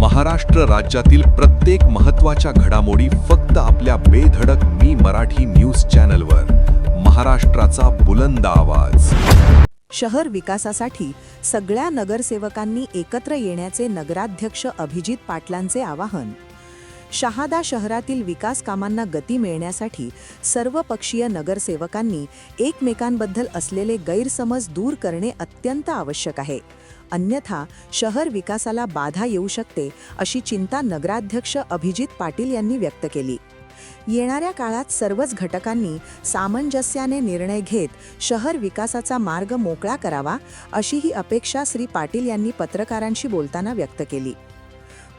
महाराष्ट्र राज्यातील प्रत्येक महत्त्वाच्या घडामोडी फक्त आपल्या बेधडक मी मराठी न्यूज चॅनलवर. महाराष्ट्राचा बुलंद आवाज. शहर विकासासाठी सगळ्या नगरसेवकांनी एकत्र येण्याचे नगराध्यक्ष अभिजित पाटलांचे आवाहन. शहादा शहरातील विकास कामांना गती मिळण्यासाठी सर्वपक्षीय नगरसेवकांनी एकमेकांबद्दल असलेले गैरसमज दूर करणे अत्यंत आवश्यक आहे. अन्यथा शहर विकासाला बाधा येऊ शकते, अशी चिंता नगराध्यक्ष अभिजित पाटील यांनी व्यक्त केली. येणाऱ्या काळात सर्वच घटकांनी सामंजस्याने निर्णय घेत शहर विकासाचा मार्ग मोकळा करावा, अशीही अपेक्षा श्री पाटील यांनी पत्रकारांशी बोलताना व्यक्त केली.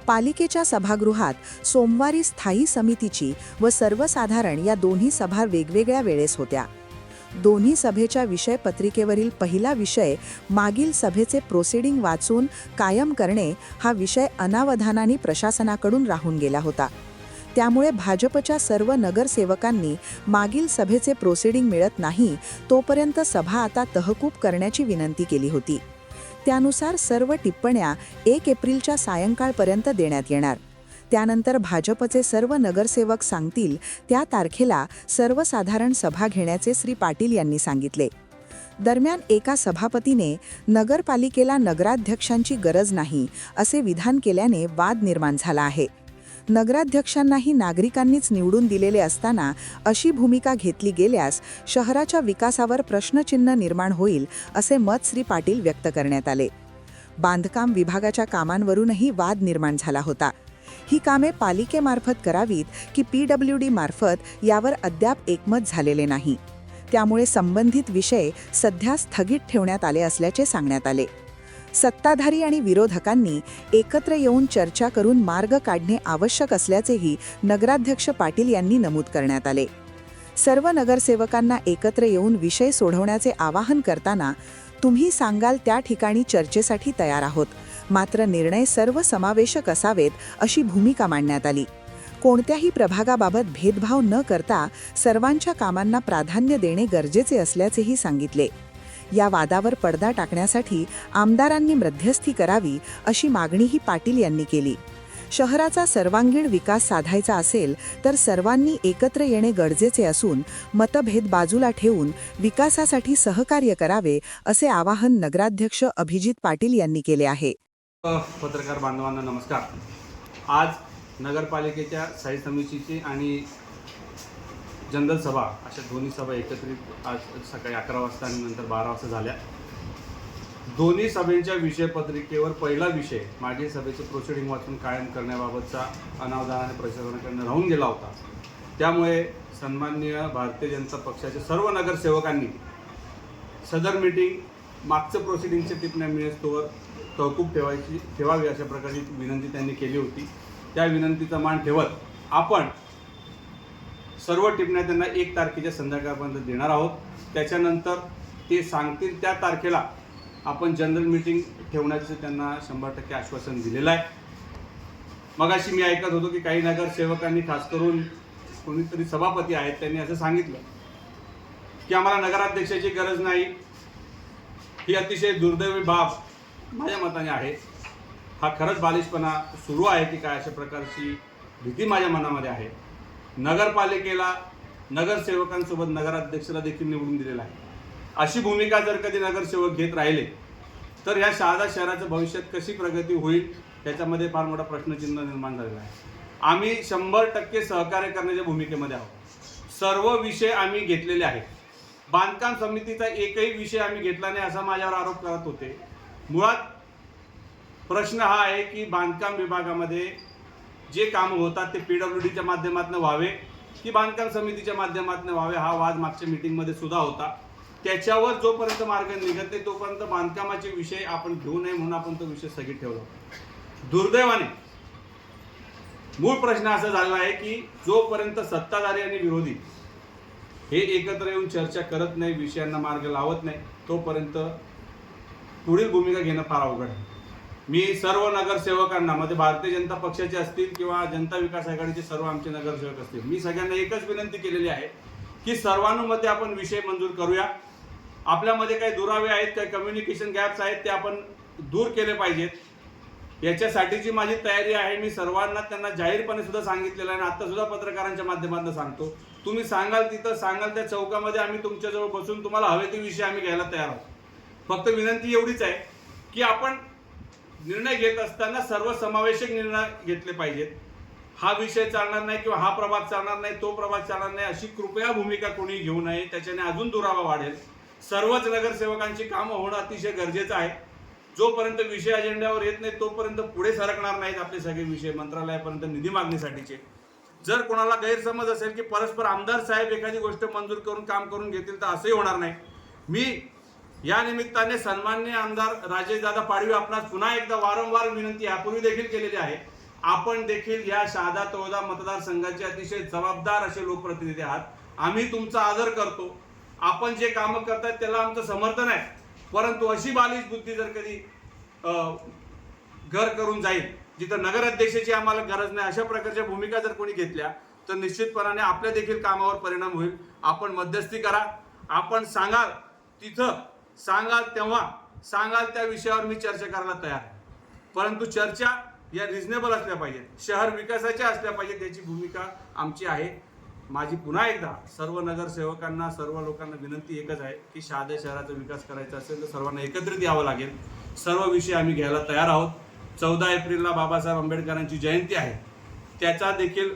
पालिकेच्या सभागृहात सोमवारी स्थायी समितीची व सर्वसाधारण या दोन्ही सभा वेगवेगळ्या वेळेस होत्या. दोन्ही सभेच्या विषयपत्रिकेवरील पहिला विषय मागील सभेचे प्रोसिडिंग वाचून कायम करणे हा विषय अनावधानाने प्रशासनाकडून राहून गेला होता. त्यामुळे भाजपच्या सर्व नगरसेवकांनी मागील सभेचे प्रोसिडिंग मिळत नाही तोपर्यंत सभा आता तहकूब करण्याची विनंती केली होती. त्यानुसार सर्व टिप्पण्या 1 एप्रिलच्या सायंकाळपर्यंत देण्यात येणार. त्यानंतर भाजपचे सर्व नगरसेवक सांगतील त्या तारखेला सर्वसाधारण सभा घेण्याचे श्री पाटील यांनी सांगितले. दरम्यान एका सभापतीने नगरपालिकेला नगराध्यक्षांची गरज नाही असे विधान केल्याने वाद निर्माण झाला आहे. नगराध्यक्षांनाही नागरिकांनीच निवडून दिलेले असताना अशी भूमिका घेतली गेल्यास शहराच्या विकासावर प्रश्नचिन्ह निर्माण होईल, असे मत श्री पाटील व्यक्त करण्यात आले. बांधकाम विभागाच्या कामांवरूनही वाद निर्माण झाला होता. ही कामे पालिकेमार्फत करावीत की PWD मार्फत यावर अद्याप एकमत झालेले नाही. त्यामुळे संबंधित विषय सध्या स्थगित ठेवण्यात आले असल्याचे सांगण्यात आले. सत्ताधारी आणि विरोधकांनी एकत्र येऊन चर्चा करून मार्ग काढणे आवश्यक असल्याचेही नगराध्यक्ष पाटील यांनी नमूद करण्यात आले. सर्व नगरसेवकांना एकत्र येऊन विषय सोडवण्याचे आवाहन करताना तुम्ही सांगाल त्या ठिकाणी चर्चेसाठी तयार आहोत, मात्र निर्णय सर्व समावेशक असावेत, अशी भूमिका मांडण्यात आली. कोणत्याही प्रभागाबाबत भेदभाव न करता सर्वांच्या कामांना प्राधान्य देणे गरजेचे असल्याचेही सांगितले. या वादावर पडदा टाकण्यासाठी आमदारांनी मध्यस्थी करावी, अशी मागणीही पाटील यांनी केली. शहराचा सर्वांगीण विकास साधायचा असेल तर सर्वांनी एकत्र येणे गरजेचे असून मतभेद बाजूला ठेवून विकासासाठी सहकार्य करावे, असे आवाहन नगराध्यक्ष अभिजित पाटील यांनी केले आहे. पत्रकार बांधवांना नमस्कार. आज नगरपालिकेच्या स्थायी समितीची आणि जनरल सभा अशा दोन्ही सभा एकत्रित आज सकाळी 11 वाजता आणि नंतर 12 वाजता झाल्या. दोन्ही सभेच्या विषयपत्रिकेवर पहिला विषय मागील सभेचे प्रोसिडिंग वाचून कायम करण्याबाबतचा अनावधानाने प्रशासनाकडून राहून गेला होता. त्यामुळे सन्माननीय भारतीय जनता पक्षाच्या सर्व नगरसेवकांनी सदर मीटिंग मागचं प्रोसिडिंगचे टिप्पण्या मिळेस्तोवर तहकूब ठेवावी अशा प्रकारची विनंती त्यांनी केली होती. त्या विनंतीचा मान ठेवत आपण सर्व टिप्पण्या त्यांना 1 तारखेच्या संध्याकाळपर्यंत देणार आहोत. त्याच्यानंतर ते सांगतील त्या तारखेला आपण जनरल मीटिंग ठेवण्याचं त्यांना 100% आश्वासन दिलेलं आहे. मगाशी मी ऐकत होतो की काही नगरसेवकांनी, खास करून कोणीतरी सभापती आहेत, त्यांनी असं सांगितलं की आम्हाला नगराध्यक्षाची गरज नाही. ही अतिशय दुर्दैवी बाब माझ्या मताने आहे. हा खरंच बालिशपणा सुरू आहे की काय, अशा प्रकारची भीती माझ्या मनामध्ये आहे. नगरपालिकेला नगरसेवकांसोबत नगराध्यक्षाला देखील निवडून दिलेला आहे. अशी भूमिका जर कधी नगरसेवक घेत राहिले तर या शहादा शहराचं भविष्यात कशी प्रगती होईल, त्याच्यामध्ये फार मोठा प्रश्नचिन्ह निर्माण झालेला आहे. आम्ही 100% सहकार्य करण्याच्या भूमिकेमध्ये आहोत. सर्व विषय आम्ही घेतलेले आहेत. बांधकाम समितीचा एकही विषय आम्ही घेतला नाही असा माझ्यावर आरोप करत होते. मुळात प्रश्न हा आहे की बांधकाम विभागामध्ये जे कामं होतात ते PWDच्या माध्यमातून व्हावे की बांधकाम समितीच्या माध्यमातून व्हावे, हा वाद मागच्या मीटिंगमध्ये सुद्धा होता. त्याच्यावर जोपर्यंत मार्ग निघत नाही तोपर्यंत बांधकामाचे विषय आपण घेऊ नये म्हणून आपण तो विषय स्थगित ठेवला. दुर्दैवाने मूळ प्रश्न असा झाला आहे की जोपर्यंत सत्ताधारी आणि विरोधी हे एकत्र येऊन चर्चा करत नाही, विषयांना मार्ग लावत नाही, तोपर्यंत पुढील भूमिका घेणं फार अवघड आहे. मी सर्व नगरसेवकांना, मध्ये भारतीय जनता पक्षाचे असतील किंवा जनता विकास आघाडीचे सर्व आमचे नगरसेवक असतील, मी सगळ्यांना एकच विनंती केलेली आहे की सर्वानुमते आपण विषय मंजूर करूया. आपल्यामध्ये काही दुरावे आहेत, काही कम्युनिकेशन गॅप्स आहेत, ते आपण दूर केले पाहिजेत. याच्यासाठीची माझी तयारी आहे. मी सर्वांना त्यांना जाहीरपणे सुद्धा सांगितलेलं आहे आणि आता सुद्धा पत्रकारांच्या माध्यमातून सांगतो, तुम्ही सांगाल तिथं, सांगाल त्या चौकामध्ये आम्ही तुमच्याजवळ बसून तुम्हाला हवे ते विषय आम्ही घ्यायला तयार आहोत. फक्त विनंती एवढीच आहे की आपण निर्णय घेत असताना सर्वसमावेशक निर्णय घेतले पाहिजेत. हा विषय चालणार नाही किंवा हा प्रभाग चालणार नाही, तो प्रभाग चालणार नाही, अशी कृपया भूमिका कोणी घेऊ नये. त्याच्याने अजून दुरावा वाढेल. सर्वच नगरसेवकांची कामं होणं अतिशय गरजेचं आहे. जोपर्यंत विषय अजेंड्यावर येत नाही तोपर्यंत पुढे सरकणार नाहीत आपले सगळे विषय मंत्रालयापर्यंत निधी मागणीसाठीचे. जर कोणाला गैरसमज असेल की परस्पर आमदार साहेब एखादी गोष्ट मंजूर करून काम करून घेतील तर असंही होणार नाही. मी या निमित्ताने सन्माननीय आमदार राजेशदादा पाडवी आपणास पुन्हा एकदा वारंवार विनंती यापूर्वी देखील केलेली आहे. आपण देखील या शहादा तळोदा मतदारसंघाचे अतिशय जबाबदार असे लोकप्रतिनिधी आहात. आम्ही तुमचा आदर करतो. आपण जे कामं करतायत त्याला आमचं समर्थन आहे. परंतु अशी बालिश बुद्धी जर कधी घर करून जाईल जिथं नगराध्यक्षाची आम्हाला गरज नाही, अशा प्रकारच्या भूमिका जर कोणी घेतल्या तर निश्चितपणाने आपल्या देखील कामावर परिणाम होईल. आपण मध्यस्थी करा. आपण सांगाल तिथं, सांगाल तेव्हा, सांगाल त्या विषयावर मी चर्चा करायला तयार आहे. परंतु चर्चा या रिझनेबल असल्या पाहिजेत, शहर विकासाच्या असल्या पाहिजेत. याची भूमिका आमची आहे. माझी पुन्हा एकदा सर्व नगरसेवकांना, सर्व लोकांना विनंती एकच आहे की शहादा शहराचा विकास करायचा असेल तर सर्वांना एकत्रित यावं लागेल. सर्व विषय आम्ही घ्यायला तयार आहोत. 14 एप्रिलला बाबासाहेब आंबेडकरांची जयंती आहे. त्याचा देखील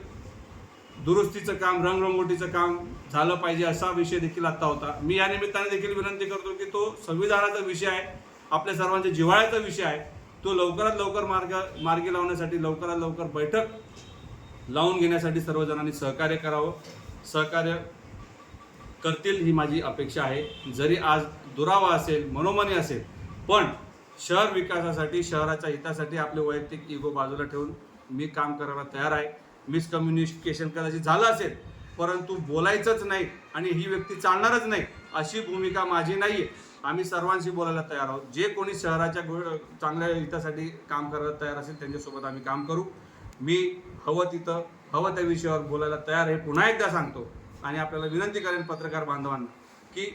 दुरुस्तीचं काम, रंगरंगोटीचं काम झालं पाहिजे असा विषय देखील आता होता. मी या निमित्ताने देखील विनंती करतो की तो संविधानाचा विषय आहे, आपल्या सर्वांच्या जिव्हाळ्याचा विषय आहे. तो लवकरात लवकर मार्गी लावण्यासाठी लवकरात लवकर बैठक लावून घेण्यासाठी सर्वजणांनी सहकार्य करावं. सहकार्य करतील ही माझी अपेक्षा आहे. जरी आज दुरावा असेल, मनोमनी असेल, पण शहर विकासासाठी, शहराच्या हितासाठी आपले वैयक्तिक इगो बाजूला ठेवून मी काम करायला तयार आहे. मिसकम्युनिकेशन कदाचित झालं असेल, परंतु बोलायचंच नाही आणि ही व्यक्ती चालणारच नाही अशी भूमिका माझी नाही आहे. आम्ही सर्वांशी बोलायला तयार आहोत. जे कोणी शहराच्या चांगल्या हितासाठी काम करायला तयार असेल त्यांच्यासोबत आम्ही काम करू. मी हवं तिथं, हवं त्या विषयावर बोलायला तयार आहे. पुन्हा एकदा सांगतो आणि आपल्याला विनंती करेन पत्रकार बांधवांना की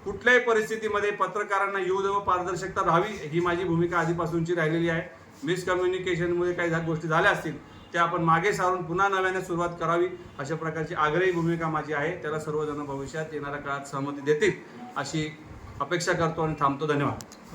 कुठल्याही परिस्थितीमध्ये पत्रकारांना येऊ देव, पारदर्शकता राहावी, ही माझी भूमिका आधीपासूनची राहिलेली आहे. मिसकम्युनिकेशनमुळे काही गोष्टी झाल्या असतील त्या आपण मागे सारून पुन्हा नव्याने सुरुवात करावी अशा प्रकारची आग्रही भूमिका माझी आहे. त्याला सर्वजण भविष्यात येणाऱ्या काळात सहमती देतील अशी अपेक्षा करतो आणि थांबतो. धन्यवाद.